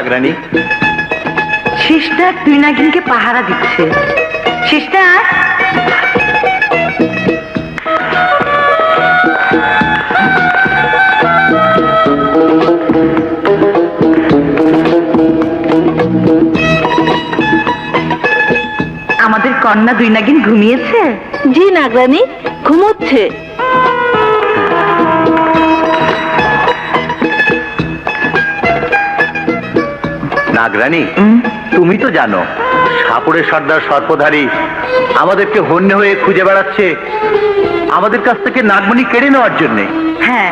নাগরানী? Sister তুই নাগিনকে পাহারা দিচ্ছে। সিস্টার, আমাদের কন্যা দুই নাগিন ঘুমিয়েছে? জি নাগরানী, ঘুমোচ্ছে। নাগরানী, তুমি তো জানো সাপুড়ের সর্দার সর্পধারী আমাদেরকে হন্যে হয়ে খুঁজে বেড়াচ্ছে আমাদের কাছ থেকে নাগমণি কেড়ে নেওয়ার জন্য। হ্যাঁ,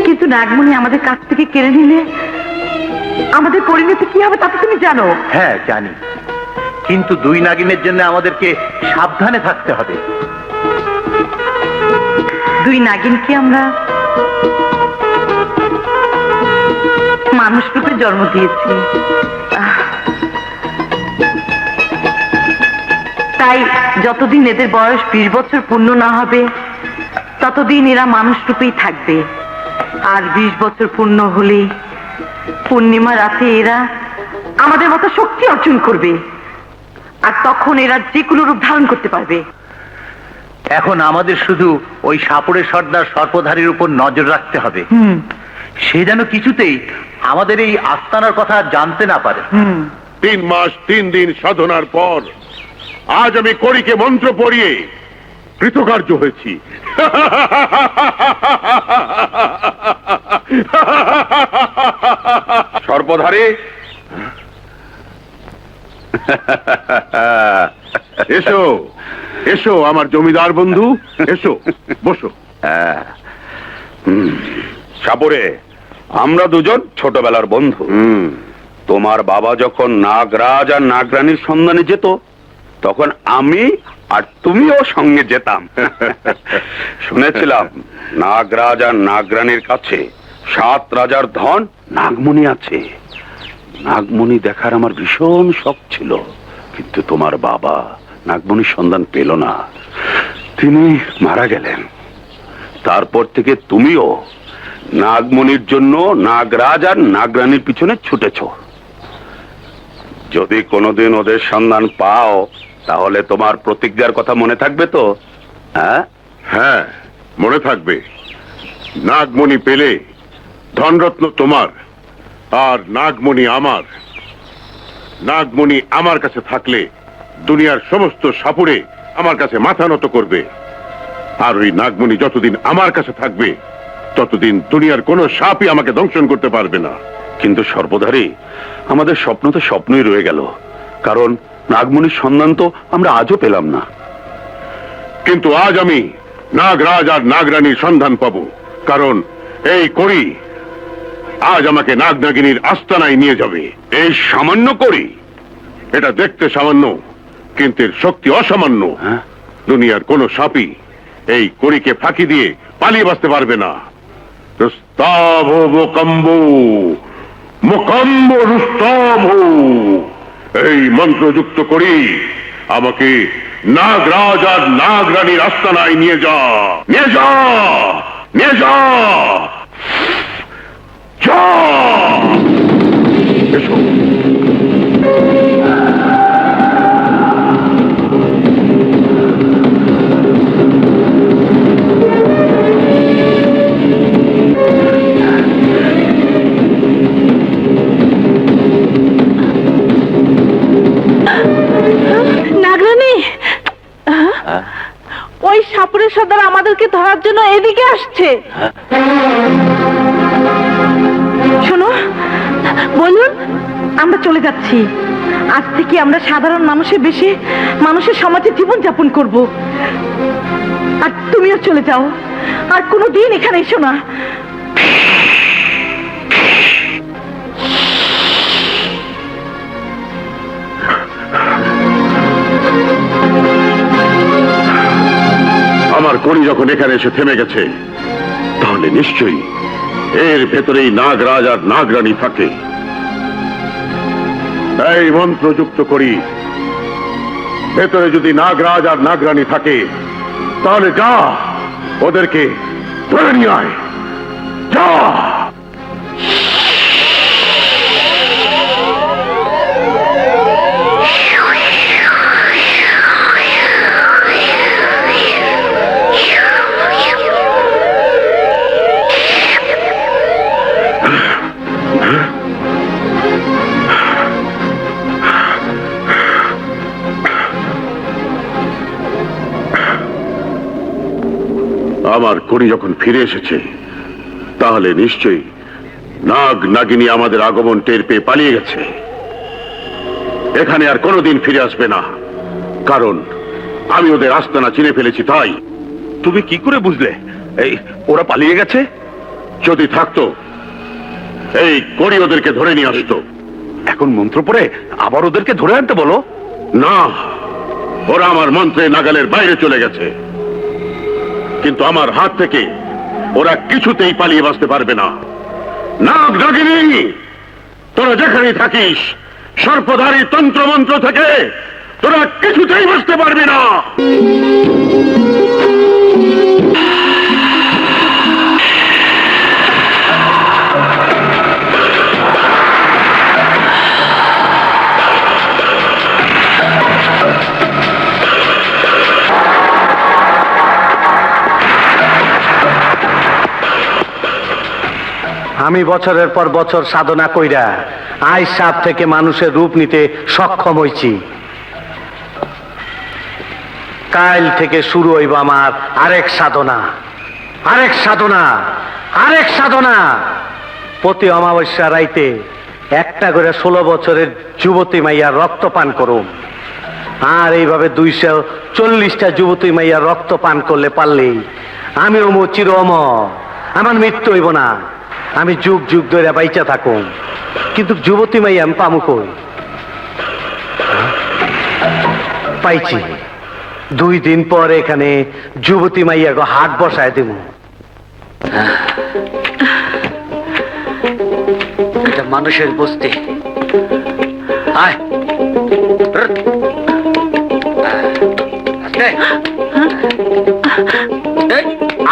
কিন্তু নাগমণি আমাদের কাছ থেকে কেড়ে নিলে আমাদের পরিণতি কি হবে তা তো তুমি জানো। হ্যাঁ জানি, কিন্তু দুই নাগিনের জন্য আমাদেরকে সাবধানে থাকতে হবে। দুই নাগিনকে আমরা মানুষ রূপে জন্ম দিয়েছি, তাই যতদিন এদের বয়স 20 বছর পূর্ণ না হবে ততদিন এরা মানুষ রূপেই থাকবে। আর 20 বছর পূর্ণ হলে পূর্ণিমা রাতে এরা আমাদের মতো শক্তি অর্জন করবে, আর তখন এরা যে কোনো রূপ ধারণ করতে পারবে। এখন আমাদের শুধু ওই সাপুড়ের সর্দার সর্পধারীর উপর নজর রাখতে হবে। সে যেন কিছুতেই আমাদের এই আস্তানার কথা জানতে না পারে। 3 মাস 3 দিন সাধনার পর আজ আমি কড়িকে মন্ত্র পড়িয়ে কৃতকার্য হয়েছি। সর্পধারী, এসো এসো আমার জমিদার বন্ধু, এসো বসো। সাপুরে, আমরা দুজন ছোটবেলার বন্ধু। তোমার বাবা যখন নাগরাজ আর নাগরানীর সন্ধানে যেত তখন আমি আর তুমিও সঙ্গে যেতাম। শুনেছিলাম নাগরাজ আর নাগরানীর কাছে 7 রাজার ধন নাগমণি আছে। নাগমণি দেখার আমার ভীষণ শখ ছিল, কিন্তু তোমার বাবা নাগমণির সন্ধান পেল না, তিনি মারা গেলেন। তারপর থেকে তুমিও নাগমণির জন্য নাগরাজ আর নাগরানীর পিছনে ছুটেছ। যদি কোনোদিন ওদের সন্ধান পাও তাহলে তোমার প্রতিজ্ঞার কথা মনে থাকবে তো? হ্যাঁ, মনে থাকবে। নাগমণি পেলে ধনরত্ন তোমার, আর নাগমণি আমার। নাগমণি আমার কাছে থাকলে দুনিয়ার সমস্ত সাপুড়ে আমার কাছে মাথা নত করবে, আর ওই নাগমণি যতদিন আমার কাছে থাকবে ততদিন দুনিয়ার কোনো সাপই আমাকে দংশন করতে পারবে না। কিন্তু সর্পধারী, আমাদের স্বপ্ন তো স্বপ্নই রয়ে গেল, কারণ নাগমণির সন্ধান তো আমরা আজও পেলাম না। কিন্তু আজ আমি নাগরাজ আর নাগরানীর সন্ধান পাবো, কারণ এই কড়ি আজ আমাকে নাগনাগিনীর আস্তানায় নিয়ে যাবে। এই সামান্য করি, এটা দেখতে সামান্য, কিন্তু এর শক্তি অসামান্য। দুনিয়ার কোন সাপই এই কড়িকে ফাঁকি দিয়ে পালিয়ে বাঁচতে পারবে না। রুস্তাভ মোকাম্ব, মোকাম্ব রুস্তাভ, এই মন্ত্রযুক্ত করি আমাকে নাগরাজ আর নাগরানীর আস্তানায় নিয়ে যা, নিয়ে যা, নিয়ে যা, যা। এসো। ওই সাপুরের সর্দার আমাদেরকে ধরার জন্য এদিকে আসছে। শোনো, বলুন। আমরা চলে যাচ্ছি। আজ থেকে আমরা সাধারণ মানুষের বেশে মানুষের সমাজে জীবন যাপন করব। আর তুমিও চলে যাও, আর কোনোদিন এখানে এসো না। আমার কড়ি যখন এখানে এসে থেমে গেছে, তাহলে নিশ্চয়ই এর ভেতরেই নাগরাজ আর নাগরানী থাকে। এই মন্ত্রযুক্ত করি, ভেতরে যদি নাগরাজ আর নাগরানী থাকে তাহলে যা, ওদেরকে ধরে নিয়ে আয়, যা। আমার কড়ি যখন ফিরে এসেছে তাহলে নিশ্চয়ই নাগ নাগিনী আমাদের আগমন টের পেয়ে পালিয়ে গেছে। এখানে আর কোনোদিন ফিরে আসবে না, কারণ আমি ওদের আস্তানা চিনে ফেলেছি। তাই তুমি কি করে বুঝলে এই ওরা পালিয়ে গেছে? যদি থাকতো এই কড়ি ওদেরকে ধরে নিয়ে আসতো। এখন মন্ত্র পড়ে আবার ওদেরকে ধরে আনতে বলো? না, ওরা আমার মন্ত্রে নাগালের বাইরে চলে গেছে, কিন্তু আমার হাত থেকে ওরা কিছুতেই পালিয়ে বাঁচতে পারবে না। নাগ নাগিনী, তোরা যেখানেই থাকিস, সর্পধারী তন্ত্র মন্ত্র থেকে তোরা কিছুতেই বাঁচতে পারবি না। আমি বছরের পর বছর সাধনা কইরা আজ সাপ থেকে মানুষের রূপ নিতে সক্ষম হইছি। কাল থেকে শুরু হইব আমার আরেক সাধনা, আরেক সাধনা, আরেক সাধনা। প্রতি অমাবস্যা রাইতে একটা করে 16 বছরের যুবতী মাইয়ার রক্ত পান করুম। আর এইভাবে 240টা যুবতী মাইয়ার রক্ত পান করলে পারলেই আমি চির অমর, আমার মৃত্যু হইব না। আমি যুগ যুগ ধরে বাইচা থাকুম, কিন্তু যুবতী মাইয়া আমি পামু কই? পাইছি। 2 দিন পর এখানে যুবতী মাইয়া গো হাট বসায় দেব। এটা মানুষের বস্তি। আয়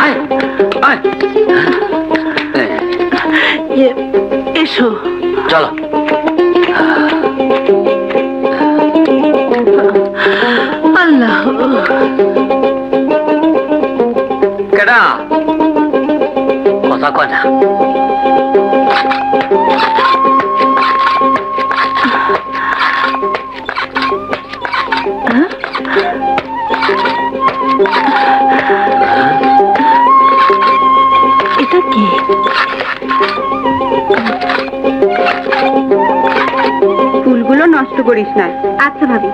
আয় আয়, এসো। চলো। আল্লাহ, কেডা কথা কয় না? এটা কি? ফুলগুলো নষ্ট করিস না। আচ্ছা ভাবি,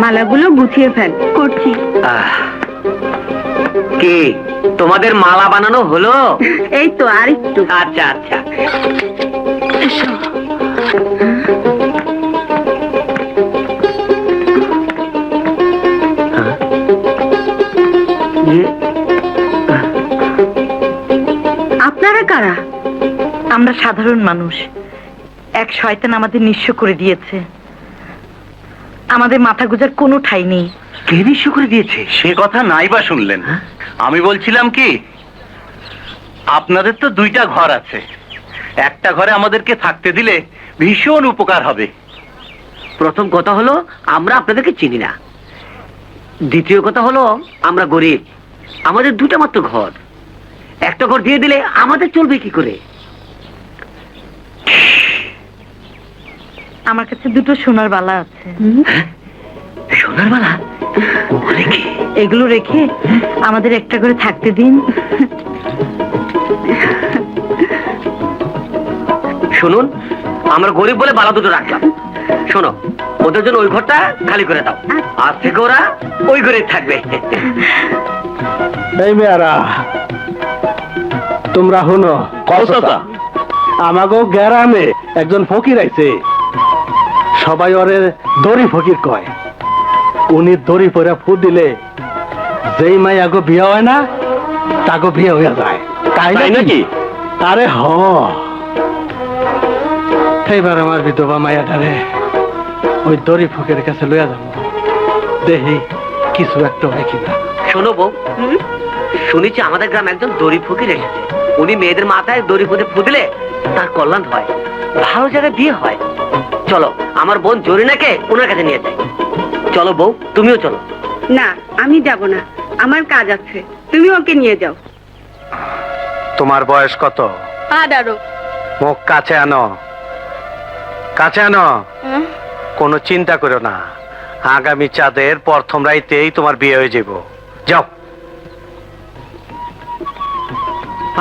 মালাগুলো গুছিয়ে ফেল। করছি। কি তোমাদের মালা বানানো হলো? এই তো আর একটু। আচ্ছা আচ্ছা। এসো। আপনারা কারা? আমরা সাধারণ মানুষ। এক শয়তান আমাদের নিঃস্ব করে দিয়েছে। আমাদের মাথা গোজার কোনো ঠাঁই নেই। কে নিঃস্ব করে দিয়েছে? সে কথা নাই বা শুনলেন? আমি বলছিলাম কি, আপনাদের তো 2টা ঘর আছে, একটা ঘরে আমাদেরকে থাকতে দিলে ভীষণ উপকার হবে। প্রথম কথা হলো আমরা আপনাদেরকে চিনি না। দ্বিতীয় কথা হলো আমরা গরিব, আমাদের 2টা মাত্র ঘর। একটা ঘর দিয়ে দিলে আমাদের চলবে কি করে? আমার কাছে 2টো সোনার বালা আছে। সোনার বালা? এগুলো রেখে আমাদের একটা করে থাকতে দিন। শুনুন, আমরা গরিব বলে বালা 2টো রাখলাম। শোনো, ওদের জন্য ওই ঘরটা খালি করে দাও। আজ থেকে ওরা ওই ঘরে থাকবে। এই মেয়ারা, তোমরা শুনো কথা। আমাগো গ্রামে একজন ফকির আইছে, সবাই ওরে দড়ি ফকির কয়। উনি দড়ি পরে ফু দিলে যেই মাইয়াগো বিয়ে হয় না তাগো বিয়ে হয়ে যায়। তাই নাকি? আরে হ। এইবার আমার বিধবা মাইয়াটারে ওই দড়ি ফকিরের কাছে লইয়া যাব, দেখি কিছু একটা হয় কিনা। শোনো বউ, শুনেছি আমাদের গ্রামে একজন দড়ি ফকির এসেছে। উনি মেয়েদের মাথায় দড়ি ফু দিলে তার কল্যাণ হয়, ভালো জায়গায় বিয়ে হয়। চলো, আমার বোন জরিনাকে ওনার কাছে নিয়ে যাই। চলো বউ, তুমিও চলো। না, আমি যাব না, আমার কাজ আছে। তুমি ওকে নিয়ে যাও। তোমার বয়স কত? 18। মুখ কাছে আনো, কাছে আনো। কোনো চিন্তা করো না, আগামী চাঁদের প্রথম রাইতেই তোমার বিয়ে হয়ে যাব। যাও।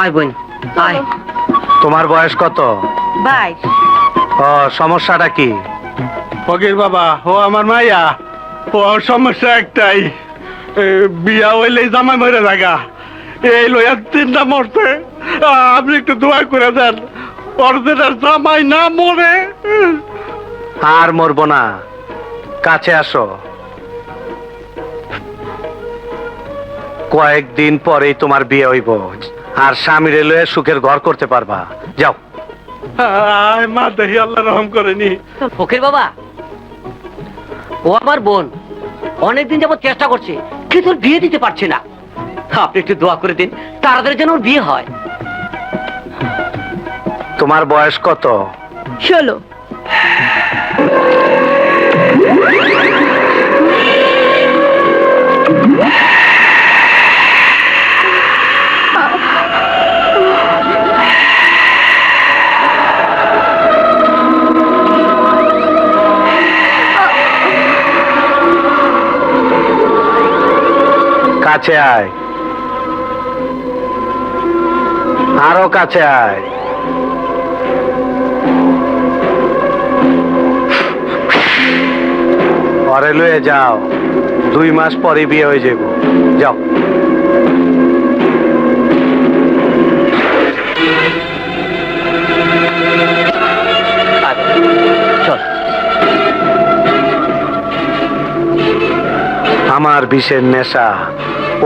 আয় বোন আয়। তোমার বয়স কত? 22। ও, সমস্যাটা কি? ফকির বাবা, ও আমার মাইয়া, ও সমস্যা একটাই, বিয়া হইলে জামাই মরে জায়গা, এই লইয়া চিন্তা মরছে। আপনি একটু দোয়া করে দেন, অর্ধের জামাই না মরে। আর মরবো না, কাছে আসো। কয়েকদিন পরেই তোমার বিয়ে হইব, আর স্বামীরে লয়ে সুখের ঘর করতে পারবা। যাও। আয় মা, দেখি আল্লাহ রহম করেনি। ফকির বাবা, ও আমার বোন, অনেকদিন যাবত চেষ্টা করছে কিন্তু ওর বিয়ে দিতে পারছে না। আপনি একটু দোয়া করে দিন, তাড়াতাড়ি যেন ওর বিয়ে হয়। তোমার বয়স কত? 16। কাছে আয়, আরো কাছে আয়। পরে লয়ে যাও, 2 মাস পরে বিয়ে হয়ে যাব। যাও। চল। আমার বিষের নেশা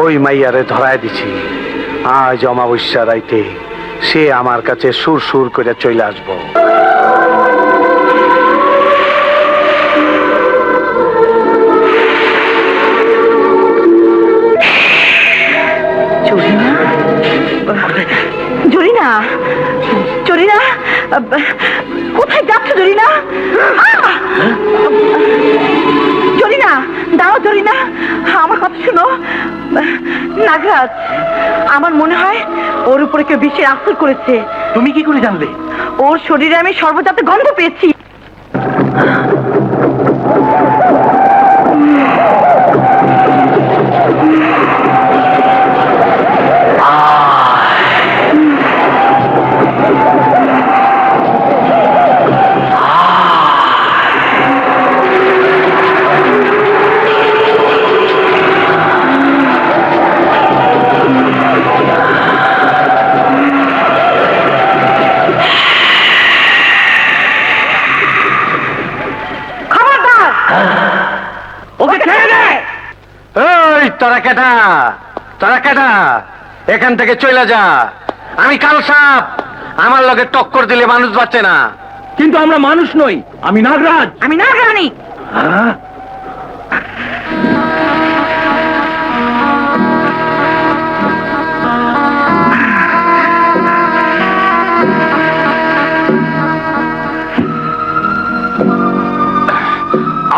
ওই মাইয়ারে ধরায় দিছি। আজ অমাবস্যা রাইতে সে আমার কাছে সুর সুর করে চলে আসবো। জরিনা, জরিনা, কোথায় যাচ্ছ জরিনা? জরিনা, দাও জরিনা, আমার কথা শুনো। নাগরাজ, আমার মনে হয় ওর উপরে কেউ বিষের আসর করেছে। তুমি কি করে জানলে? ওর শরীরে আমি সর্বজাতের গন্ধ পেয়েছি। এই তোরা কেটা, তোরা কেটা, এখান থেকে চলে যা। আমি কাল সাপ, আমার লগে টক্কর দিলে মানুষ বাঁচে না। কিন্তু আমরা মানুষ নই, আমি নাগরাজ। আমি নাগরানী।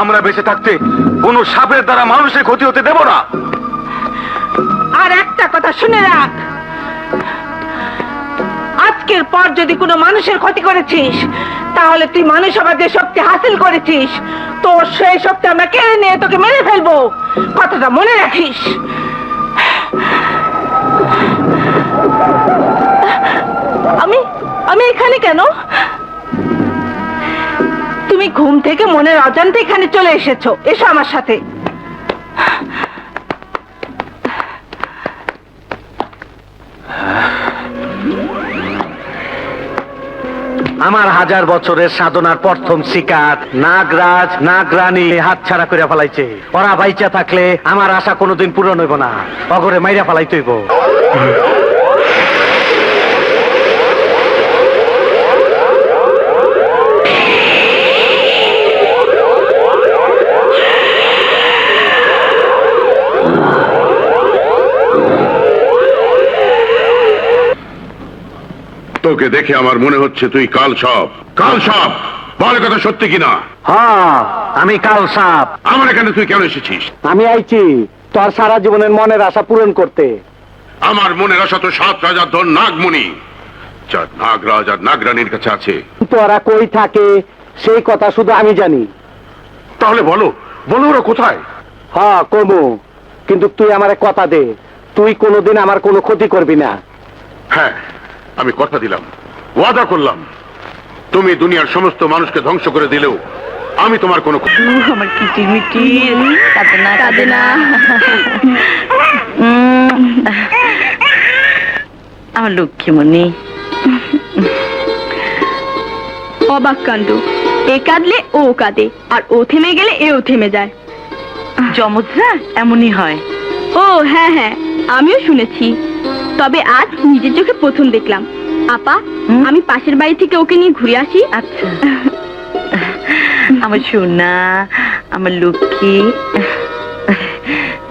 আমরা বেঁচে থাকতে কোন সাপের দ্বারা মানুষের ক্ষতি হতে দেব না। আর একটা কথা শুনে রাখ, আজকের পর যদি কোনো মানুষের ক্ষতি করেছিস, তাহলে তুই মানুষ হবার যে শক্তি হাসিল করেছিস, তোর সেই শক্তি আমরা কেড়ে নিয়ে তোকে মেরে ফেলবো। কথাটা মনে রাখিস। আমি এখানে কেন? তুমি ঘুম থেকে মনের অজান্তে এখানে চলে এসেছো। এসো আমার সাথে। আমার 1000 বছরের সাধনার প্রথম শিকার নাগরাজ নাগরানী হাতছাড়া করে ফেলাইছে। ওরা বাইচা থাকলে আমার আশা কোনোদিন পূরণ হইব না, অগরে মাইরা ফেলাইতে হইব। তোকে দেখে আমার মনে হচ্ছে তুই কাল সাপ। কাল সাপ, বল কথা সত্যি কিনা? হ্যাঁ, আমি কাল সাপ। আমার এখানে তুই কেন এসেছিস? আমি আইছি তোর সারা জীবনের মনের আশা পূরণ করতে। আমার মনের আশা তো 7 রাজার ধন নাগমণি, যা নাগরাজ আর নাগরানীর কাছে আছে। তোরা কই থাকে সেই কথা শুধু আমি জানি। তাহলে বলো, বলো ওরা কোথায়? হ্যাঁ কমু, কিন্তু তুই আমারে কথা দে, তুই কোনোদিন আমার কোনো ক্ষতি করবি না। হ্যাঁ, আমি কথা দিলাম, ওয়াদা করলাম, তুমি দুনিয়ার সমস্ত মানুষকে ধ্বংস করে দিলেও আমি তোমার কোনো আমার কিটির মিটি কাঁদে না আমার লক্ষ্মীমণি। অবাক কাণ্ড, এ কাঁদলে ও কাঁদে, আর ও থেমে গেলে এও থেমে যায়। যমজরা এমনই হয়। ও হ্যাঁ হ্যাঁ, আমিও শুনেছি, তবে আজ নিজের চোখে প্রথম দেখলাম। আপা, আমি পাশের বাড়ি থেকে ওকে নিয়ে ঘুরে আসি। আচ্ছা আমার সোনা, আমার লক্ষ্মী,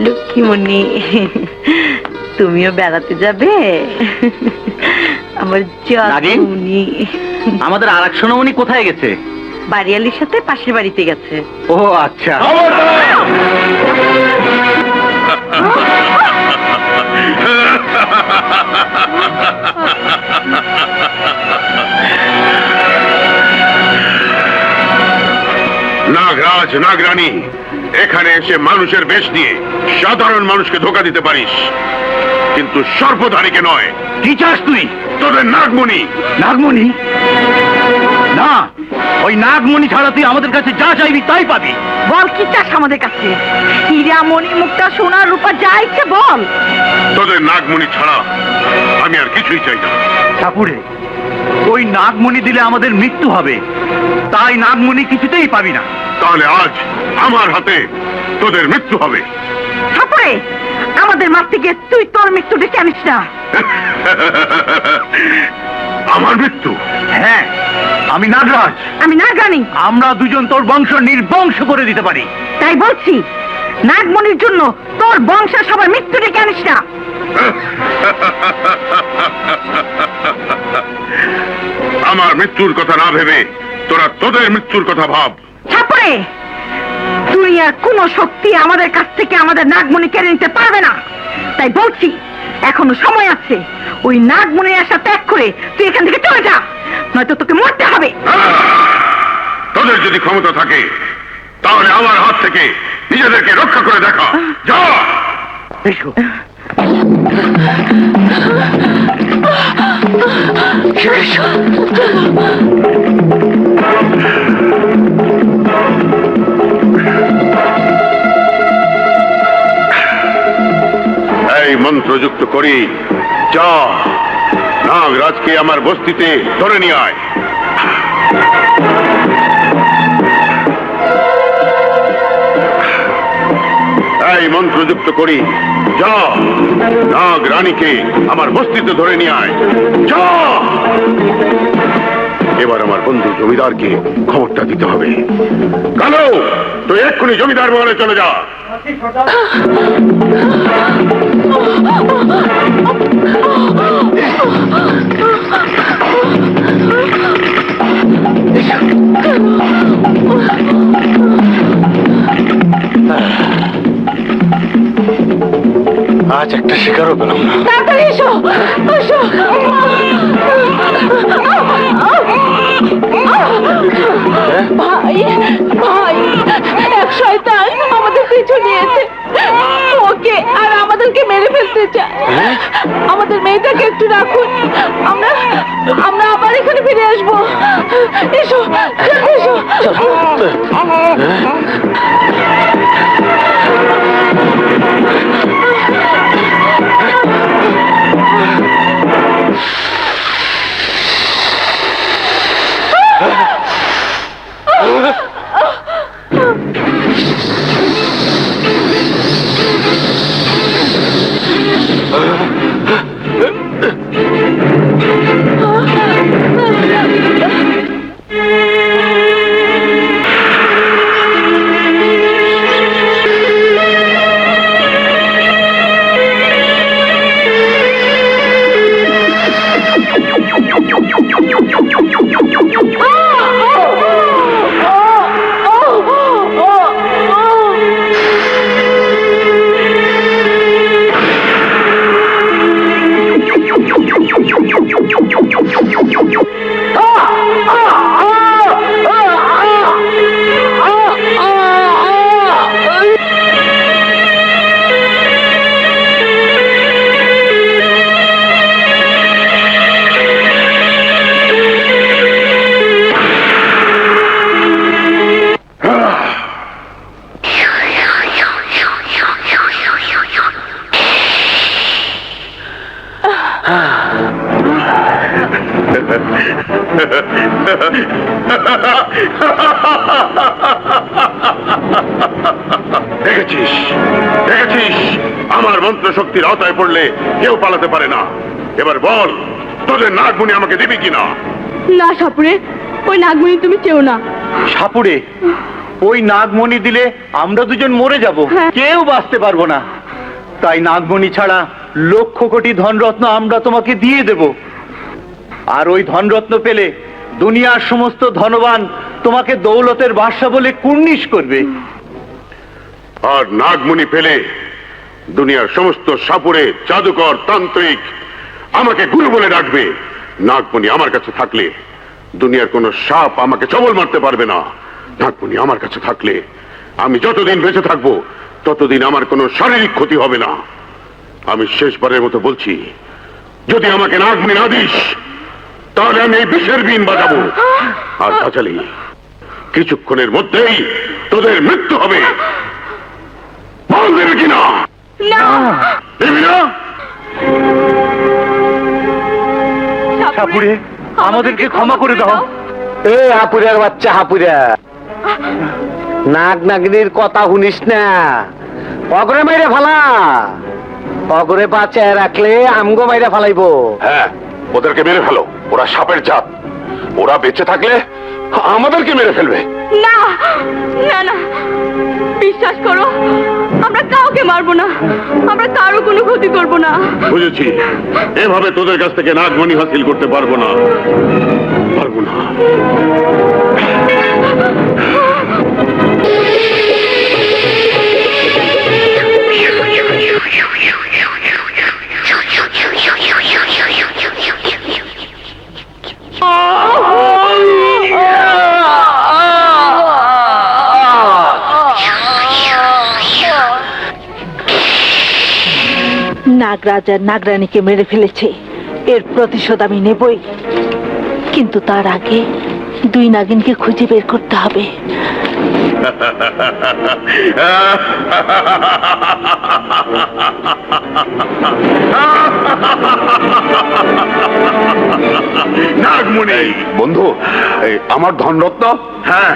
লক্ষ্মীমণি, তুমিও বেড়াতে যাবে? আমার জানি আমাদের আর এক সোনামণি কোথায় গেছে? বাড়িয়ালির সাথে পাশের বাড়িতে গেছে। ও আচ্ছা। নাগরাজ, নাগরানী, এখানে এসে মানুষের বেশ নিয়ে সাধারণ মানুষকে ধোকা দিতে পারিস, কিন্তু সর্বধারীকে নয়। কি চাস তুই? তোদের নাগমণি। নাগমণি? না, ওই নাগমণি ছাড়া তুই আমাদের কাছে যা চাইবি তাই পাবি। বল কি চাস আমাদের কাছে? হীরা, মণি, মুক্তা, সোনা, রূপা যা ইচ্ছে বল। তোদের নাগমণি ছাড়া আমি আর কিছুই চাই না। ঠাকুরে, ওই নাগমণি দিলে আমাদের মৃত্যু হবে, তাই নাগমণি কিছুতেই পাবি না। তাহলে আজ আমার হাতে তোদের মৃত্যু হবে। ঠাকুরে, আমাদের মারতে গিয়ে তুই তোর মৃত্যু ডেকে আনিস না। আমার মৃত্যু? হ্যাঁ, আমি নাগরাজ, আমি নাগরানী। আমরা দুজন তোর বংশ নির্বংশ করে দিতে পারি। তাই বলছি, নাগমণির জন্য তোর বংশের সবার মৃত্যু ডেকে আনিস না। আমার মৃত্যুর কথা না ভেবে তোরা তোদের মৃত্যুর কথা ভাব। ঠাকুরে, দুনিয়ার কোন শক্তি আমাদের কাছ থেকে আমাদের নাগমণি কেড়ে নিতে পারবে না। তাই বলছি, এখনো সময় আছে। ওই নাগমণির আশা ত্যাগ করে তুই এখান থেকে চলে যা, নয়তো তোকে মরতে হবে। তোদের যদি ক্ষমতা থাকে তাহলে আমার হাত থেকে নিজেদেরকে রক্ষা করে দেখা। যা। এসো। এই মন্ত্রযুক্ত করি, যা নাগরাজকে আমার বস্তিতে ধরে নিয়ে আয়। এই মন্ত্রযুক্ত করি, যা নাগরানীকে আমার বস্তিতে ধরে নিয়ে আয়। যা। এবার আমার বন্ধু জমিদারকে খবরটা দিতে হবে। কালো, তুই এক্ষুনি জমিদার মহলে চলে যা। আজ একটা শিকারও পেলাম না। তাড়াতাড়ি এসো, এসো। ভাই, ভাই, এক শয়তান আমাদের পিছু নিয়েছে। ওকে আর আমাদেরকে মেরে ফেলতে চায়। আমাদের মেয়েটাকে একটু রাখুন, আমরা আমরা আবার এখানে ফিরে আসবো। এসো, এসো। দেখেছিস দেখেছিস আমার মন্ত্র শক্তির আওতায় পড়লে কেউ পালাতে পারে না। এবার বল তোদের নাগমণি আমাকে দিবি কিনা? না সাপুরে, ওই নাগমণি তুমি চেও না। সাপুরে, ওই নাগমণি দিলে আমরা দুজন মরে যাব, হ্যাঁ। কেউ বাঁচতে পারবো না। তাই নাগমণি ছাড়া লক্ষ কোটি ধনরত্ন আমরা তোমাকে দিয়ে দেব। আর ওই ধনরত্ন পেলে দুনিয়ার সমস্ত ধনবান তোমাকে দৌলতের বাদশা বলে কুর্নিশ করবে। আর নাগমণি পেলে দুনিয়ার সমস্ত সাপুরে জাদুকর তান্ত্রিক আমাকে গুরু বলে ডাকবে। নাগমণি আমার কাছে থাকলে দুনিয়ার কোন সাপ আমাকে ছবল মারতে পারবে না। নাগমণি আমার কাছে থাকলে আমি যতদিন বেঁচে থাকবো ততদিন আমার কোনো শারীরিক ক্ষতি হবে না। আমি শেষবারের মতো বলছি, যদি আমাকে নাগমণি না দিস তাহলে আমি এই বিষের বিন বাজাবো। আর বাজালি কিছুক্ষণের মধ্যেই তোদের মৃত্যু হবে। বল দেবে কিনা? দেবি না? সাপুরে, আমাদেরকে ক্ষমা করে দাও। এ হাপুরের বাচ্চা হাপুরা, নাগ নাগিনীর কথা শুনিস না, অগরে মাইরে ফালা। অগরে বাঁচায় রাখলে আমগো মাইরে ফালাইবো। হ্যাঁ, ওদেরকে মেরে ফেলো, ওরা সাপের জাত। ওরা বেঁচে থাকলে আমাদেরকে মেরে ফেলবে। না না না, বিশ্বাস করো, আমরা কাউকে মারবো না, আমরা কারো কোনো ক্ষতি করবো না। বুঝেছি, এভাবে তোদের কাছ থেকে নাগমণি হাসিল করতে পারবো না, পারবো না। নাগরাজ আর নাগরানীকে মেরে ফেলেছে, এর প্রতিশোধ আমি নেবই। কিন্তু তার আগে দুই নাগিনকে খুঁজে বের করতে হবে। নাগমণি বন্ধু, আমার ধনরত্ন। হ্যাঁ,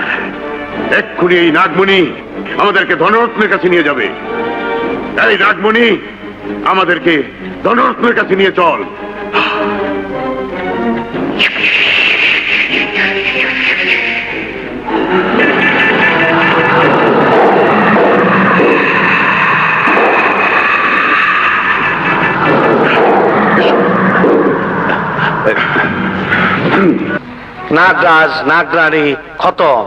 এক্ষুনি এই নাগমণি আমাদেরকে ধনরত্নের কাছে নিয়ে যাবে। এই নাগমণি, আমাদেরকে ধনরত্নের কাছে নিয়ে চল। নাগরাজ নাগরানী খতম,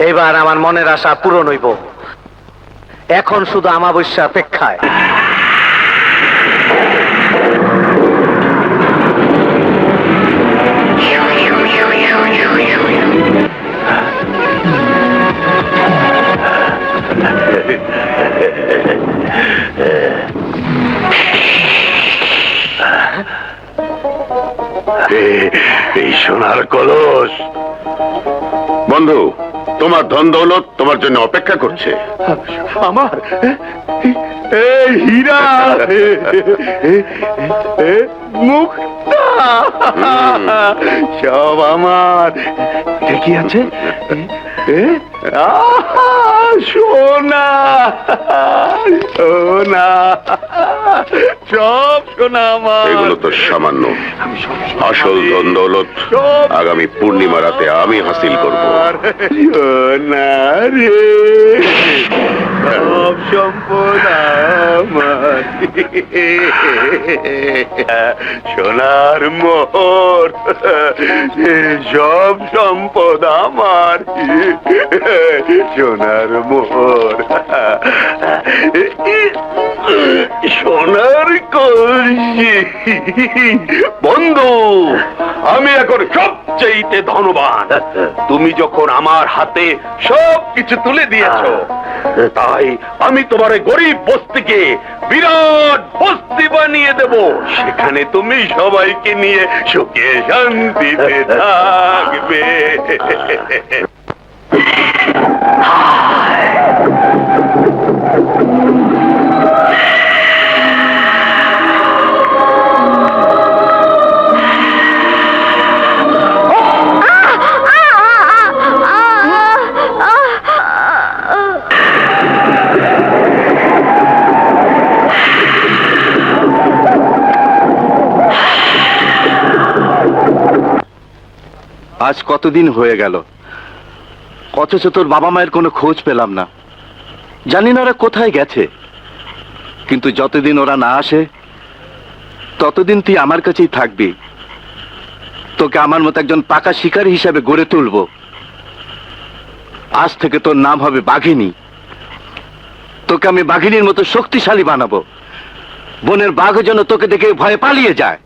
এবার আমার মনের আশা পূরণ হইব। এখন শুধু আমাবস্যা অপেক্ষায়। এই সোনার কলস। বন্ধু, তোমার ধন দৌলত তোমার জন্য অপেক্ষা করছে। আমার এই হীরা, মুক্তা সব আমার। কি আছে? সোনা সোনা, সব সোনা আমার। এগুলো তো সামান্য, আসল ধন দৌলত আগামী পূর্ণিমা রাতে আমি হাসিল করব। সোনা রে, সব সম্পদ আমার। সোনার মোহর, সব সম্পদ আমার। সোনার মোহর, সোনার কলসি। বন্ধু, আমি এখন সবচেয়ে ধনবান। তুমি যখন আমার হাতে সবকিছু তুলে দিয়েছো, তাই আমি তোমার এই গরিব বস্তিকে বিরাট বস্তি বানিয়ে দেব। সেখানে তুমি সবাইকে নিয়ে সুখে শান্তিতে থাকবে। আজ কতদিন হয়ে গেল, অথচ তোর বাবা মায়ের কোনো খোঁজ পেলাম না। জানি না ওরা কোথায় গেছে, কিন্তু যতদিন ওরা না আসে ততদিন তুই আমার কাছেই থাকবি। তোকে আমার মতো একজন পাকা শিকারী হিসাবে গড়ে তুলব। আজ থেকে তোর নাম হবে বাঘিনী। তোকে আমি বাঘিনীর মতো শক্তিশালী বানাবো। বনের বাঘও যেন তোকে দেখে ভয়ে পালিয়ে যায়।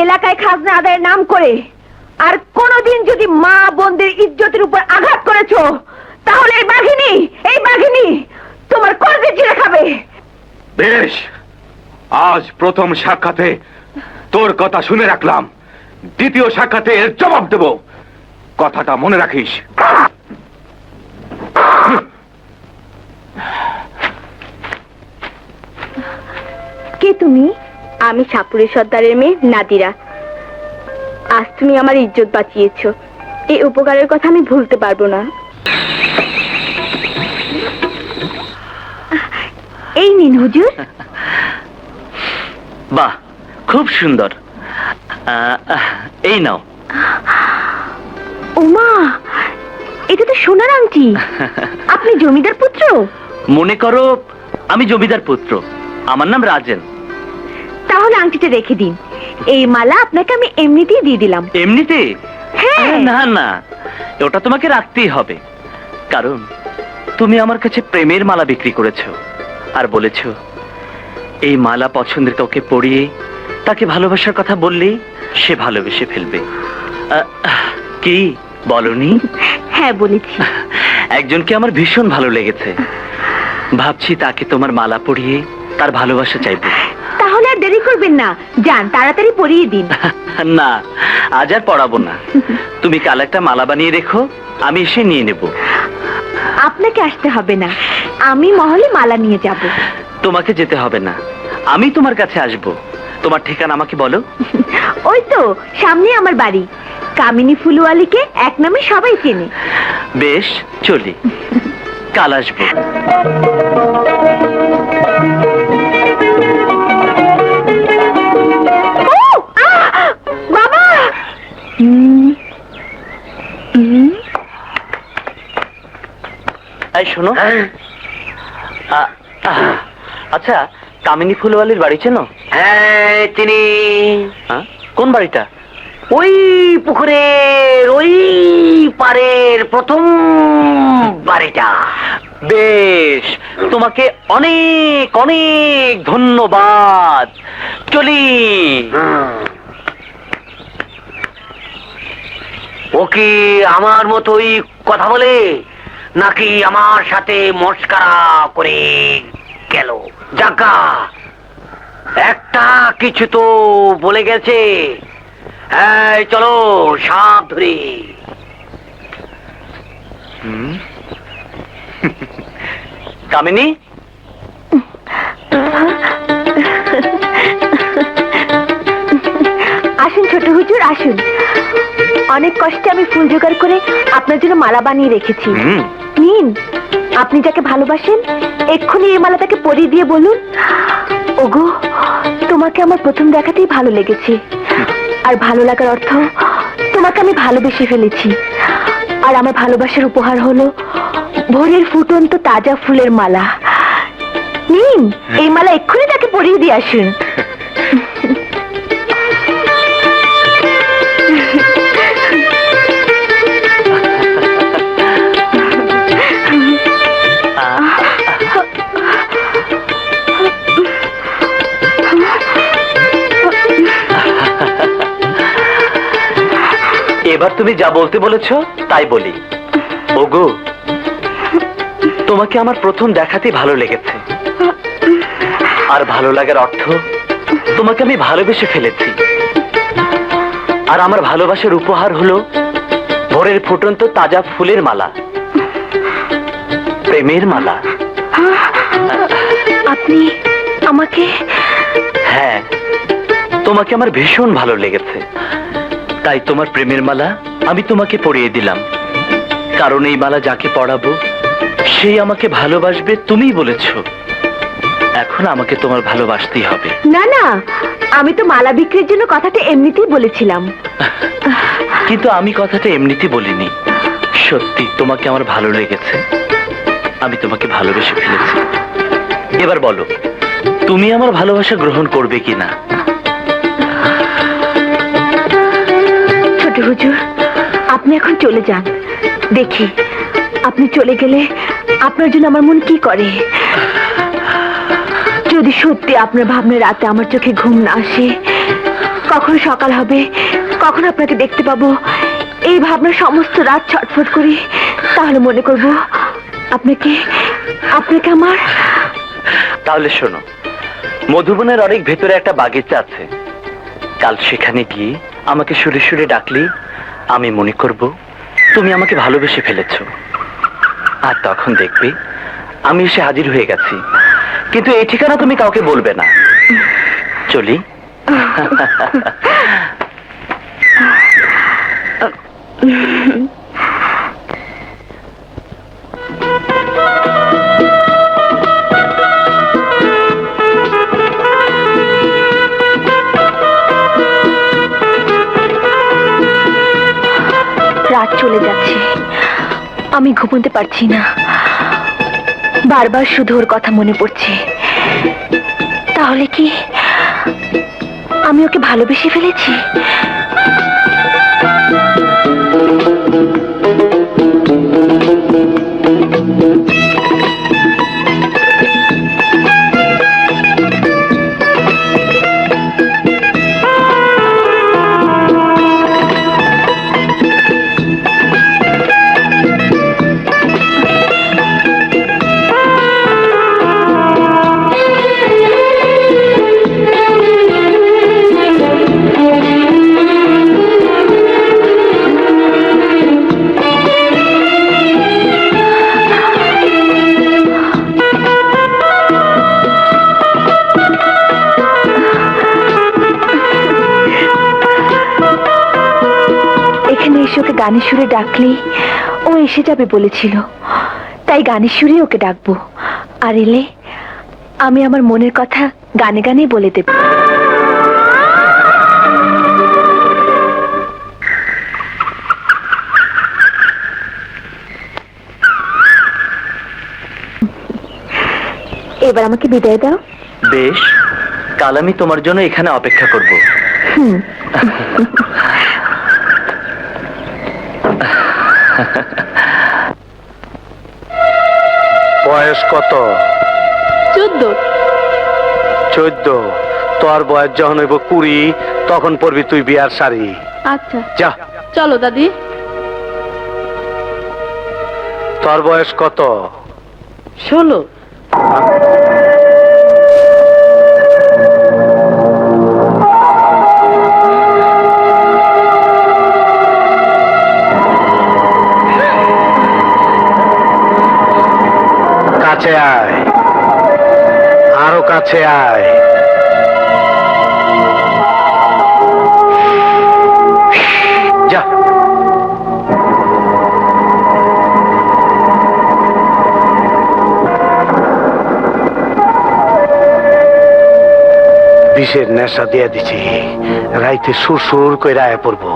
এলাকায় খাজনা আদায়ের নাম করে আর কোনদিন যদি মা বোনদের ইজ্জতের উপর আঘাত করেছো, তাহলে এই বাঘিনী তোমার কর্জে চিড়ে খাবে। বেশ, আজ প্রথম সাক্ষাতে তোর কথা শুনে রাখলাম, দ্বিতীয় সাক্ষাতে এর জবাব দেব। কথাটা মনে রাখিস। কে তুমি? আমি সাপুরের সর্দারের মেয়ে নাদিরা। আজ তুমি আমার ইজ্জত বাঁচিয়েছো, এই উপকারের কথা আমি ভুলতে পারবো না। এই নিন হুজুর। বাহ, খুব সুন্দর। এই নাও। ওমা, এটা তো সোনার আংটি। আপনি জমিদার পুত্র? মনে করো আমি জমিদার পুত্র। আমার নাম রাজেন। তাহলে আংটিটা রেখে দিন। এই মালা আপনাকে আমি এমনিতেই দিয়ে দিলাম। এমনিতে? হ্যাঁ। না না, ওটা তোমাকে রাখতেই হবে, কারণ তুমি আমার কাছে প্রেমের মালা বিক্রি করেছো আর বলেছো এই মালা পছন্দের কাউকে পরিয়ে তাকে ভালোবাসার কথা বললেই সে ভালোবেসে ফেলবে। কি বলনি? হ্যাঁ বলেছি। একজনকে আমার ভীষণ ভালো লেগেছে, ভাবছি তাকে তোমার মালা পরিয়ে তার ভালোবাসা চাইবো। তাহলে আর দেরি করবেন না, যান তাড়াতাড়ি পরিয়ে দিন। না, আজ আর পড়াবো না। তুমি কাল একটা মালা বানিয়ে রেখো, আমি এসে নিয়ে নেব। আপনাকে আসতে হবে না, আমি মহলে মালা নিয়ে যাব। তোমাকে যেতে হবে না, আমি তোমার কাছে আসব। তোমার ঠিকানা আমাকে বলো। ওই তো সামনে আমার বাড়ি। কামিনী ফুলওয়ালিকে এক নামে সবাই চেনে। বেশ, চলি, কাল আসবো। বাবা! এই শোনো, আচ্ছা কামিনী ফুলওয়ালির বাড়ি চেনো? হ্যাঁ চিনি। কোন বাড়িটা? ওই পুকুরের ওই পারের প্রথম বাড়িটা। বেশ, তোমাকে অনেক অনেক ধন্যবাদ। চলি। ও কি আমার মতোই কথা বলে, নাকি আমার সাথে মস্কারা করে গেল? জাগা, একটা কিছু তো বলে গেছে। হ্যাঁ চলো, সাপ ধরি। কামিনী, আসুন ছোট হুজুর, আসুন। অনেক কষ্টে আমি ফুল জোগাড় করে আপনার জন্য মালা বানিয়ে রেখেছি। নিন, আপনি যাকে ভালোবাসেন এক্ষুনি এই মালাটাকে পরিয়ে দিয়ে বলুন, ওগো তোমাকে আমার প্রথম দেখাতেই ভালো লেগেছে। আর ভালো লাগার অর্থ তোমাকে আমি ভালোবেসে ফেলেছি। আর আমার ভালোবাসার উপহার হলো ভোরের ফুটন্ত তাজা ফুলের মালা। নিন, এই মালা এক্ষুনি তাকে পরিয়ে দিয়ে আসুন। এবার তুমি যা বলতে বলেছো তাই বলি। ওগো, তোমাকে আমার প্রথম দেখাতেই ভালো লেগেছে, আর ভালো লাগার অর্থ তোমাকে আমি ভালোবেসে ফেলেছি। আর আমার ভালোবাসার উপহার হলো ভোরের ফুটন্ত তাজা ফুলের মালা, প্রেমের মালা। আপনি আমাকে? হ্যাঁ, তোমাকে আমার ভীষণ ভালো লেগেছে, তাই তোমার প্রেমের মালা আমি তোমাকে পরিয়ে দিলাম। কারণ এই মালা যাকে পরাবো সেই আমাকে ভালোবাসবে, তুমিই বলেছো। এখন আমাকে তোমার ভালোবাসতেই হবে। না না, আমি তো মালা বিক্রির জন্য কথাটা এমনিতেই বলেছিলাম। কিন্তু আমি কথাটা এমনিতে বলিনি, সত্যি তোমাকে আমার ভালো লেগেছে, আমি তোমাকে ভালোবেসে ফেলেছি। এবার বলো, তুমি আমার ভালোবাসা গ্রহণ করবে কিনা? ছোট হুজুর, আপনি এখন চলে যান। দেখি আপনি চলে গেলে আপনার জন্য আমার মন কি করে। যদি সত্যি আপনার ভাবনা রাতে আমার চোখে ঘুম না আসে, কখন সকাল হবে, কখন আপনাকে দেখতে পাবো, এই ভাবনা সমস্ত রাত ছটফট করি, তাহলে মনে করব আপনাকে আপনাকে আমার। তাহলে শোনো, মধুবনের অনেক ভেতরে একটা বাগিচা আছে, কাল সেখানে গিয়ে আমাকে সুরে সুরে ডাকলি আমি মনে করব তুমি আমাকে ভালোবেসে ফেলেছো। আর তখন দেখবে আমি এসে হাজির হয়ে গেছি। কিন্তু এই ঠিকানা তুমি কাউকে বলবে না। চলি। রাত চলে যাচ্ছে, আমি ঘুমোতে পারছি না, বারবার শুধু ওর কথা মনে পড়ছে। তাহলে কি আমি ওকে ভালোবেসে ফেলেছি? ওকে গানের সুরে ডাকলে ও এসে যাবে বলেছিল, তাই গানের সুরে ওকে ডাকবো। আর এলে আমি আমার মনের কথা গানে গানে বলে দেব। এবার আমাকে বিদায় দাও। বেশ, কাল আমি তোমার জন্য এখানে অপেক্ষা করব। বয়স কত? 14। 14? তোর বয়স যখন হইব 20, তখন পরবি তুই বিয়ার শাড়ি। আচ্ছা যা। চলো দাদি। তোর বয়স কত? 16। কাছে আয়, আরো কাছে আয়। যা। বিষের নেশা দিয়া দিছি, রাইতে সুর সুর কইরা আয় পড়বো।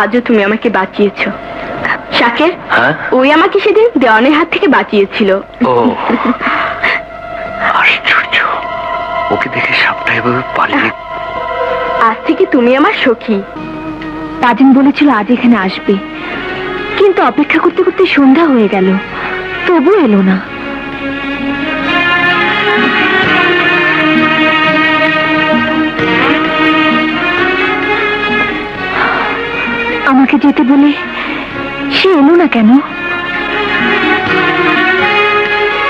আজও তুমি আমাকে বাঁচিয়েছো। শাকের, হ্যাঁ? ওই আমাকে সেদিন দেওয়ানের হাত থেকে বাঁচিয়েছিল। ও আশ্চর্য, ওকে দেখে সাপটা এভাবে পালিয়ে। আজ থেকে তুমি আমার সখী। তাজিন বলেছিল আজ এখানে আসবে, কিন্তু অপেক্ষা করতে করতে সন্ধ্যা হয়ে গেল, তবু এলো না। আমাকে যেতে বলে সে এলো না কেন?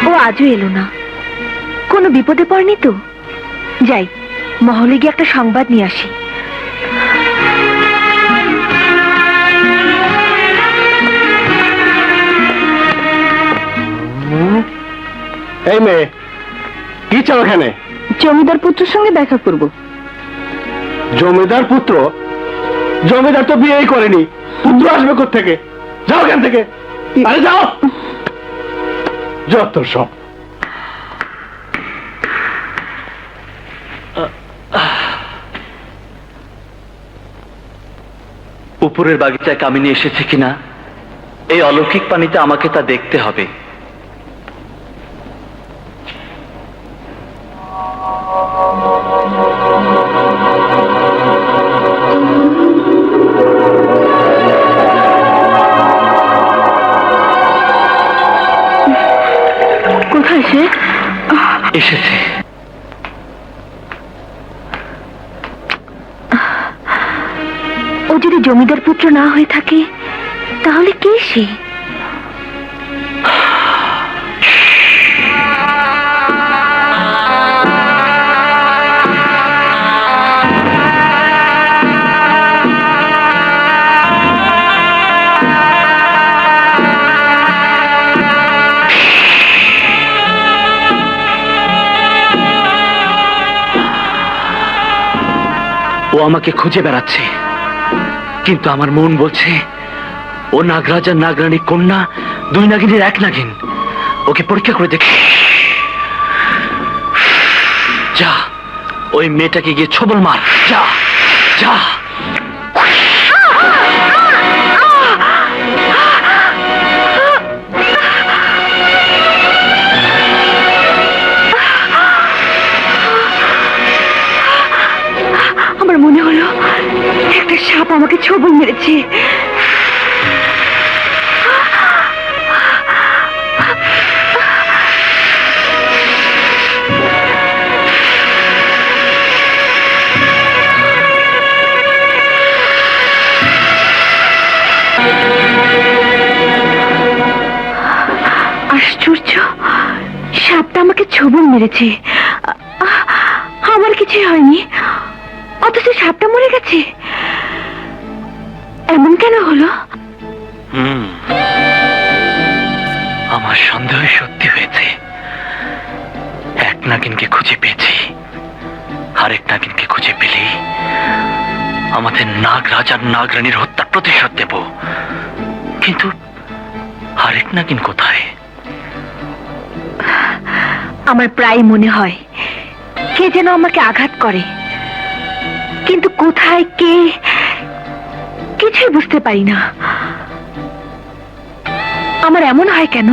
ও আজও এলো না। কোনো বিপদে পড়েনি তো? যাই, মহলে গিয়ে একটা সংবাদ নিয়ে আসি। এই মেয়ে, কি চাও এখানে? জমিদার পুত্রের সঙ্গে দেখা করব। জমিদার পুত্র? জমিদার তো বিয়েই করেনি, পুত্র আসবে কোত্থেকে? যাও এখান থেকে, আরে যাও। যত সব। উপরের বাগিচায় কামিনী এসেছে কিনা, এই অলৌকিক পানিতে আমাকে তা দেখতে হবে। কোথায় সে? এসেছে। ও যদি জমিদার পুত্র না হয়ে থাকে, তাহলে কে সে? ও আমাকে খুঁজে বেড়াচ্ছে, কিন্তু আমার মন বলছে ও নাগরাজ আর নাগরানী কন্যা, দুই নাগিনের এক নাগিন। ওকে পরীক্ষা করে দেখি। যা, ওই মেয়েটাকে গিয়ে ছবল মার। যা যা। আমার মনে হলো একটা সাপ আমাকে ছবল মেরেছে। আশ্চর্য, সাপটা আমাকে ছবল মেরেছে, আমার কিছুই হয়নি, অথচ সাপটা মরে গেছে। এমন কেন হলো? আমার সন্দেহ সত্যি হয়েছে। এক নাগিনকে খুঁজে পেয়েছি, আরেক নাগিনকে খুঁজে পেলে আমাদের নাগরাজ আর নাগরানীর হত্যার প্রতিশোধ দেব। কিন্তু আরেক নাগিন কোথায়? আমার প্রায় মনে হয় কে যেন আমাকে আঘাত করে, কিন্তু কোথায় কে কিছুই বুঝতে পারি না। আমার এমন হয় কেন?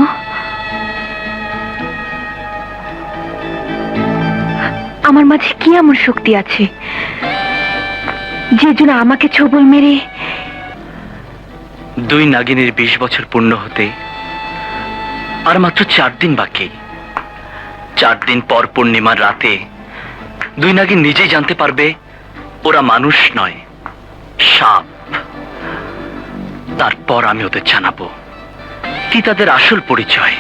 আমার মাঝে কি এমন শক্তি আছে যে জন্য আমাকে ছবল মেরে? দুই নাগিনের 20 বছর পূর্ণ হতে আর মাত্র 4 দিন বাকি। 4 দিন পর পূর্ণিমার রাতে দুই নাগিন নিজেই জানতে পারবে ওরা মানুষ নয়, সাপ। তারপর আমি ওদের জানাবো কি তাদের আসল পরিচয়।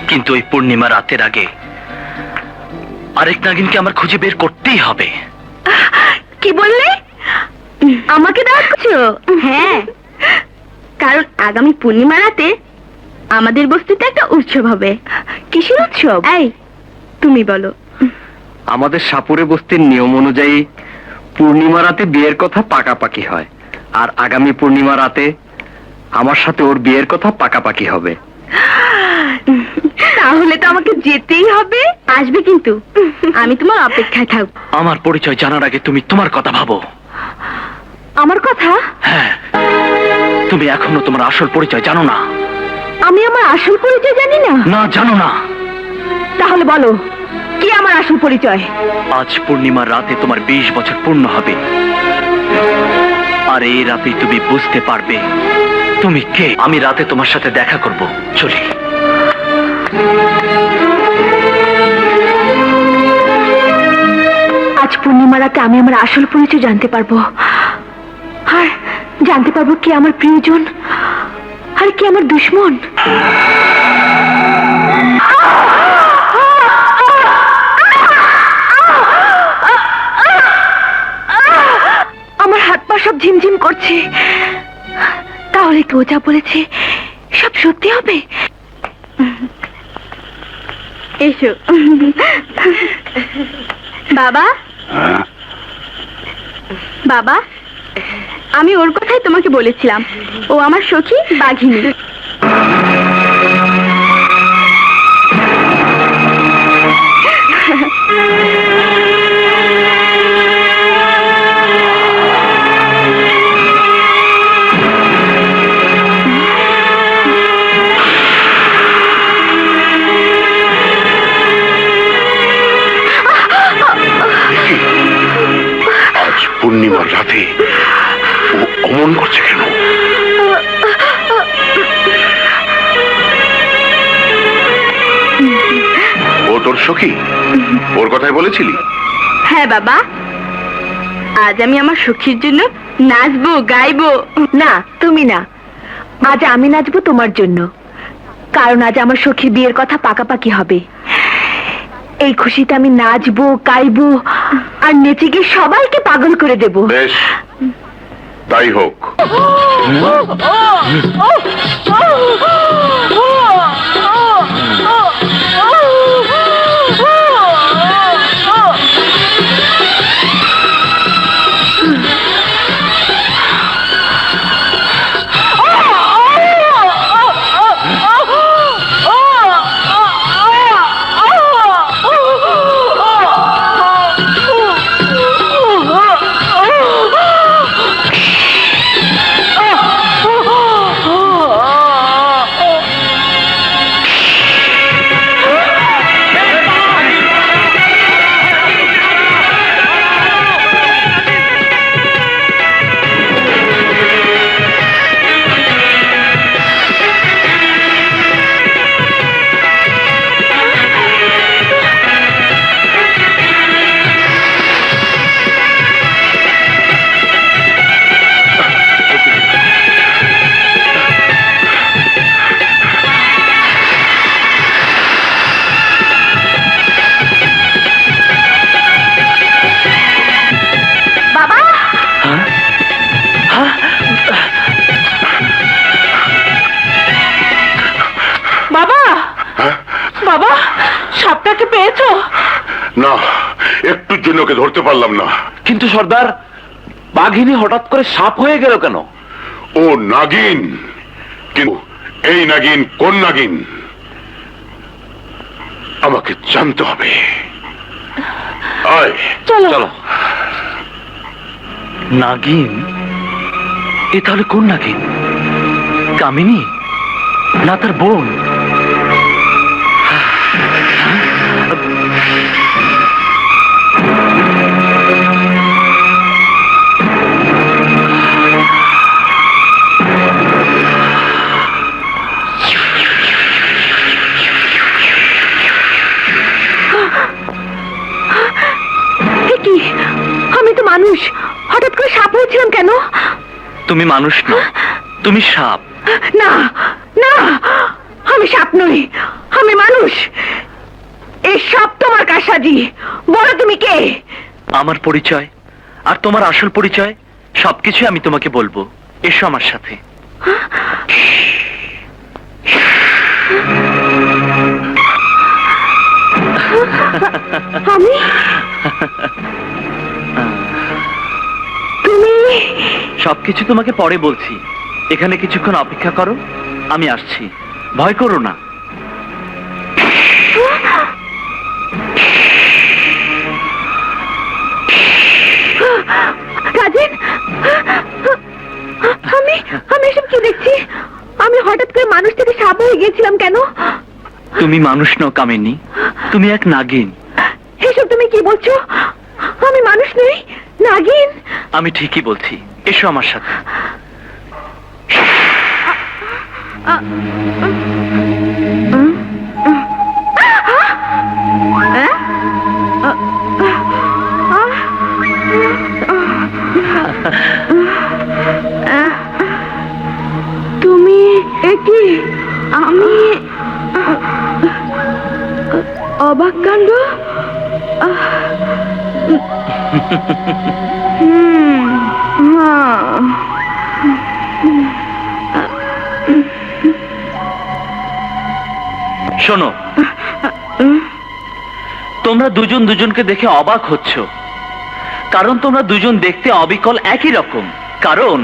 কিন্তু ওই পূর্ণিমা রাতের আগে আরেক নাগিনকে আমার খুঁজে বের করতেই হবে। কি বললে? আমাকে দাওয়াত করছো? হ্যাঁ, কারণ আগামী পূর্ণিমা রাতে আমাদের বস্তিতে একটা উৎসব হবে। কিসের উৎসব? এই তুমি বলো। আমাদের সাপুরে বস্তির নিয়ম অনুযায়ী পূর্ণিমা রাতে বিয়ের কথা পাকাপাকি হয়, আর আগামী পূর্ণিমা রাতে আমার সাথে ওর বিয়ের কথা পাকাপাকি হবে। তাহলে তো আমাকে যেতেই হবে। আসবে কিন্তু, আমি তোমার অপেক্ষায় থাকবো। আমার পরিচয় জানার আগে তুমি তোমার কথা ভাবো। আমার কথা? হ্যাঁ, তুমি এখনো তোমার আসল পরিচয় জানো না। আমি আমার আসল পরিচয় জানি না? না, জানো না। তাহলে বলো, কি আমার আসল পরিচয়? আজ পূর্ণিমার রাতে তোমার 20 বছর পূর্ণ হবে, আর এই রাতেই তুমি বুঝতে পারবে তুমি কে। আমি রাতে তোমার সাথে দেখা করব, চলি। আজ পূর্ণিমা রাতে আমি আমার আসল পরিচয় জানতে পারবো, আর জানতে পারবো কে আমার প্রিয়জন আর কে আমার দুশ্মন। আমার হাত পা সব ঝিমঝিম করছে। তাহলে কেউ যা বলেছে সব সত্যি হবে। এসো বাবা। হ্যাঁ? বাবা, আমি ওর কথাই তোমাকে বলেছিলাম, ও আমার সখী বাঘিনী। আজ পূর্ণিমার রাতে ও অমন করছে কেন? ও তোর সখী? ওর কথাই বলেছিলি? হ্যাঁ বাবা, আজ আমি আমার সখীর জন্য নাচবো গাইবো। না, তুমি না, আজ আমি নাচবো তোমার জন্য, কারণ আজ আমার সখীর বিয়ের কথা পাকাপাকি হবে। এই খুশিতে আমি নাচবো গাইবো আর নেচে গিয়ে সবাইকে পাগল করে দেব। বেশ, তাই হোক। বাবা, সাপটাকে পেয়েছো? না, একটুর জন্য ওকে ধরতে পারলাম না। কিন্তু সর্দার, বাঘিনী হঠাৎ করে সাপ হয়ে গেল কেন? ও নাগিন, কিন্তু এই নাগিন কোন নাগিন আমাকে জানতে হবে। আয়, চলো। নাগিন? এ তাহলে কোন নাগিন? কামিনী না তার বোন? কি, আমি তো মানুষ, হঠাৎ করে সাপ হয়েছিলাম কেন? তুমি মানুষ না, তুমি সাপ। না না, আমি সাপ নই, আমি মানুষ। এই সব তোমার কারসাজি। বলো তুমি কে? আমার পরিচয় আর তোমার আসল পরিচয় সবকিছু আমি তোমাকে বলবো। এসো আমার সাথে। আমি? তুমি? সবকিছু তোমাকে পরে বলছি, এখানে কিছুক্ষণ অপেক্ষা করো, আমি আসছি। ভয় করো না। রাজেন, গেছিলাম কেন? তুমি মানুষ নও কামিনী, তুমি এক নাগিন। এসব তুমি কি বলছো? আমি মানুষ নই, নাগিন। আমি ঠিকই বলছি, এসো আমার সাথে। তুমি একি? আমি অবাক কাণ্ড। শোনো, তোমরা দুজন দুজনকে দেখে অবাক হচ্ছ, কারণ তোমরা দুজন দেখতে অবিকল একই রকম। কারণ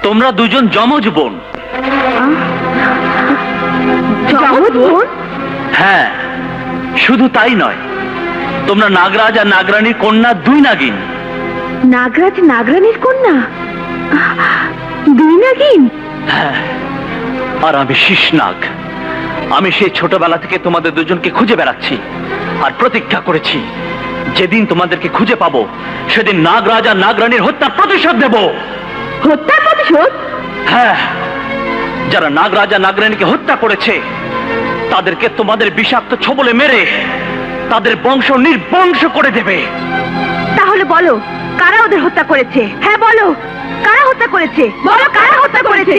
তোমরা দুজন যমজ বোন। যমজ বোন? হ্যাঁ, শুধু তাই নয়, তোমরা নাগরাজ আর নাগরানীর কন্যা, দুই নাগিন। নাগরাজ নাগরানীর কন্যা? দুই নাগিন? হ্যাঁ, আর আমি শীষনাগ। আমি সেই ছোটবেলা থেকে তোমাদের দুজনকে খুঁজে বেড়াচ্ছি আর প্রতিজ্ঞা করেছি, যেদিন তোমাদেরকে খুঁজে পাবো সেদিন নাগরাজ আর নাগরানীর হত্যার প্রতিশোধ দেব। হত্যার প্রতিশোধ? হ্যাঁ, যারা নাগরাজ আর নাগরানীকে হত্যা করেছে তাদেরকে তোমাদের বিষাক্ত ছোবলে মেরে তাদের বংশ নির্বংশ করে দেবে। তাহলে বলো, কারা ওদের হত্যা করেছে? হ্যাঁ বলো, কারা হত্যা করেছে? বলো, কারা হত্যা করেছে?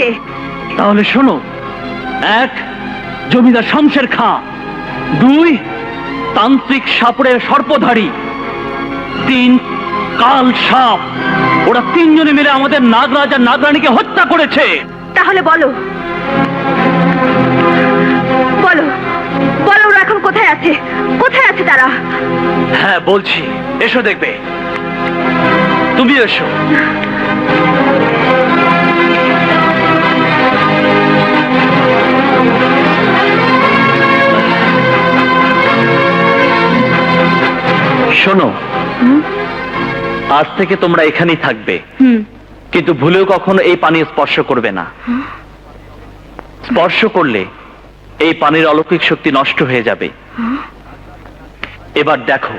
তাহলে শোনো, 1, জমিদার শমশের খাঁ। 2, তান্ত্রিক সাপুরের সর্পধারী। 3, কাল সাপ। ওরা তিনজনে মিলে আমাদের নাগরাজ আর নাগরানীকে হত্যা করেছে। তাহলে বলো, বলো, বলো ওরা এখন কোথায় আছে? কোথায় আছে তারা? হ্যাঁ বলছি, এসো দেখবে। তুমি এসো। শোনো, আজ থেকে তোমরা এখানেই থাকবে, কিন্তু ভুলেও কখনো এই পানি স্পর্শ করবে না। স্পর্শ করলে এই পানির অলৌকিক শক্তি নষ্ট হয়ে যাবে। এবার দেখো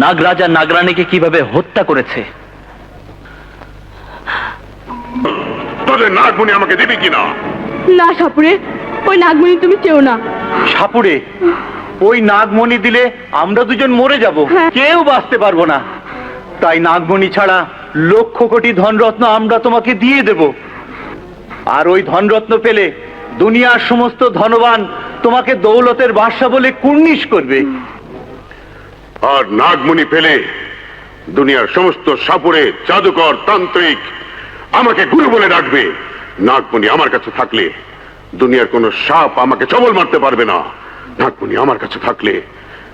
নাগরাজ আর নাগরানীকে কিভাবে হত্যা করেছে। তোদের নাগমণি আমাকে দিবি কিনা? না সাপুরে, ওই নাগমণি তুমি চেও না। সাপুরে, ওই নাগমণি দিলে আমরা দুজন মরে যাব, কেউ বাঁচতে পারবো না। তাই নাগমণি ছাড়া লক্ষ কোটি ধনরত্ন আমরা তোমাকে দিয়ে দেব। আর ওই ধনরত্ন পেলে দুনিয়ার সমস্ত ধনবান তোমাকে দৌলতের বাদশা বলে কুর্নিশ করবে। আর নাগমণি পেলে দুনিয়ার সমস্ত সাপুরে, জাদুকর, তান্ত্রিক আমাকে গুরু বলে ডাকবে। নাগমণি আমার কাছে থাকলে দুনিয়ার কোন সাপ আমাকে চবল মারতে পারবে না। নাগমণি আমার কাছে থাকলে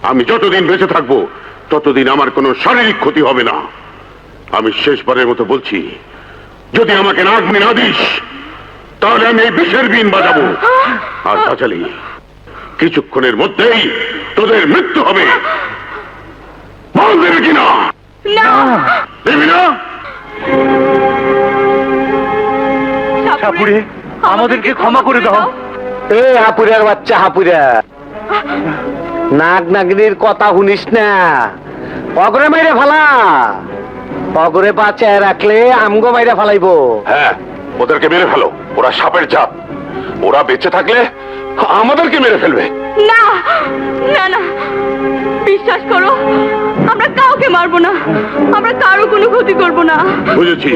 আমি যতদিন বেঁচে থাকবো ততদিন আমার কোনো শারীরিক ক্ষতি হবে না। আমি শেষবারের মতো বলছি, যদি আমাকে নাগমণি না দিস তাহলে আমি এই বিষের বিন বাজাবো। আর বাজালি কিছুক্ষণের মধ্যেই তোদের মৃত্যু হবে। বল দেবে কিনা? দেবি না? সাপুরে, আমাদেরকে ক্ষমা করে দাও। এ হাপুরের বাচ্চা হাপুরা, নাগ নাগিনীর কথা শুনিস না, অগরে মাইরে ফালা। অগরে বাঁচায় রাখলে আমগো মাইরে ফালাইবো। হ্যাঁ, ওদেরকে মেরে ফেলো, ওরা সাপের জাত। ওরা বেঁচে থাকলে আমাদেরকে মেরে ফেলবে। না না না, বিশ্বাস করো, আমরা কাউকে মারবো না, আমরা কারো কোনো ক্ষতি করবো না। বুঝেছি,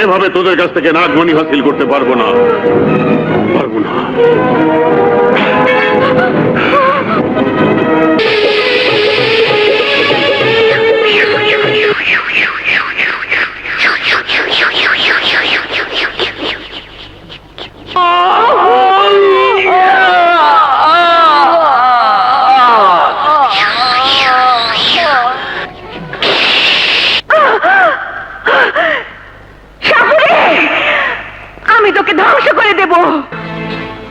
এভাবে তোদের কাছ থেকে নাগমণি হাসিল করতে পারবো না, পারবো না। আমি তোকে ধ্বংস করে দেব।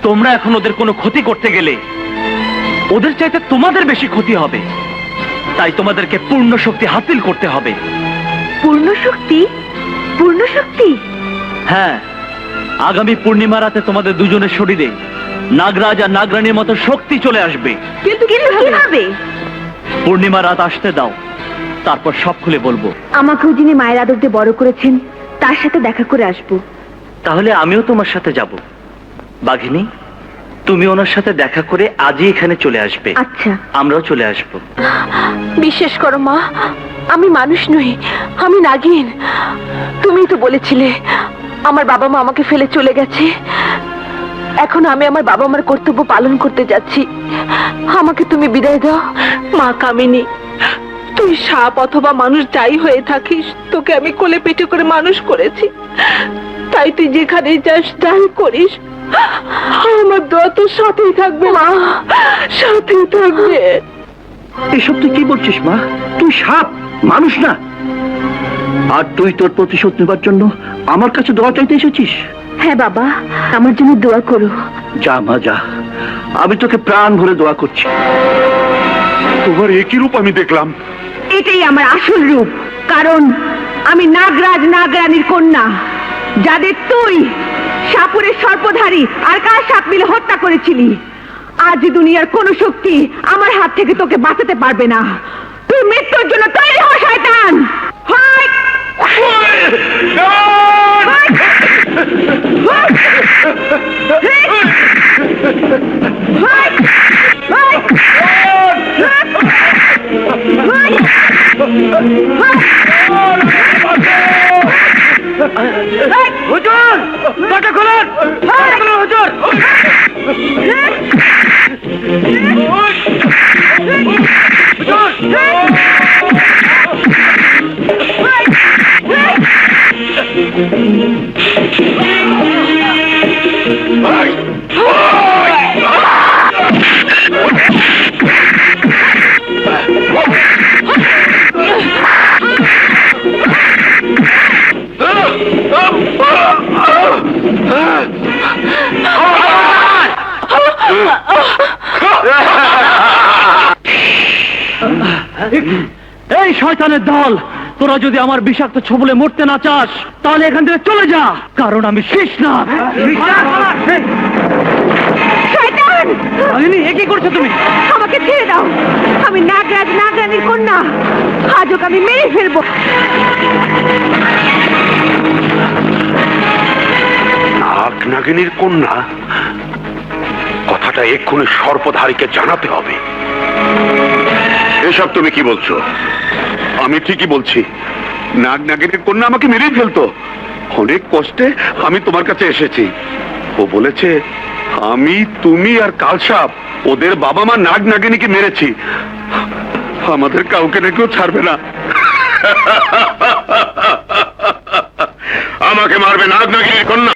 তোমরা এখন ওদের কোনো ক্ষতি করতে গেলে ওদের চাইতে তোমাদের বেশি ক্ষতি হবে। তাই তোমাদেরকে পূর্ণ শক্তি হাসিল করতে হবে। পূর্ণ শক্তি? পূর্ণ শক্তি? হ্যাঁ, আগামী পূর্ণিমা রাতে তোমাদের দুজনের শরীরে নাগরাজ আর নাগরানীর মতো শক্তি চলে আসবে। কিন্তু কিভাবে? পূর্ণিমা রাত আসতে দাও, তারপর সব খুলে বলবো। আমাকেও যিনি মায়ের আদর দিয়ে বড় করেছেন তার সাথে দেখা করে আসবো। তাহলে আমিও তোমার সাথে যাব। বাঘিনী, তুমি ওনার সাথে দেখা করে আজই এখানে চলে আসবে। আচ্ছা। আমরাও চলে আসব। বিশ্বাস করো মা, আমি মানুষ নই, আমি নাগিন। তুমি তো বলেছিলে আমার বাবা মা আমাকে ফেলে চলে গেছে, এখন আমি আমার বাবা মার কর্তব্য পালন করতে যাচ্ছি। আমাকে তুমি বিদায় দাও। মা কামিনী, তুই সাপ অথবা মানুষ যাই হয়ে থাকিস, তোকে আমি কোলে পেটে করে মানুষ করেছি, তাই তুই যেখানে যাস যাই করিস আমার দোয়া তোর সাথেই থাকবে মা, সাথেই থাকবে। এসব তুই কি বলছিস মা? তুই সাপ, মানুষ না। আর তুই তোর প্রতিশোধ নেবার জন্য আমার কাছে দোয়া চাইতে এসেছিস? হ্যাঁ বাবা, আমার জন্য দোয়া করো। যা মা যা, আমি তোকে প্রাণ ভরে দোয়া করছি। তোমার একই রূপ আমি দেখলাম। এটাই আমার আসল রূপ, কারণ আমি নাগরাজ নাগরানীর কন্যা, যাদের তুই সাপুরের সর্পধারী আর কার সাপ মিলে হত্যা করেছিলি। আজ দুনিয়ার কোন শক্তি আমার হাত থেকে তোকে বাঁচাতে পারবে না। তুই মৃত্যুর জন্য তৈরি হ শয়তান। হয় হুজুর, দরজা খুলুন! দরজা খুলুন, হুজুর! এই শয়তানের দল, তোরা যদি আমার বিষাক্ত ছবলে মরতে না চাস তাহলে এখান থেকে চলে যা, কারণ আমি শেষ না। শয়তান! এ কি করছো তুমি? আমাকে ছেড়ে দাও, আমি নাগরাজ নাগরানীর কন্যা, আজ ওকে আমি মেরে ফেলবো। নাগ নাগিনীর কন্যা, কথাটা এক্ষুনি সর্পধারীকে জানাতে হবে। এসব তুমি কি বলছো? আমি ঠিকই বলছি, নাগ নাগিনীর কন্যা আমাকে মেরেই ফেলতো। অনেক কষ্টে আমি তোমার কাছে এসেছি। ও বলেছে আমি, তুমি আর কালসাপ ওদের বাবা মা নাগ নাগিনীকে মেরেছি, আমাদের কাউকে নাকিও ছাড়বে না। আমাকে মারবে নাগ নাগিনীর কন্যা?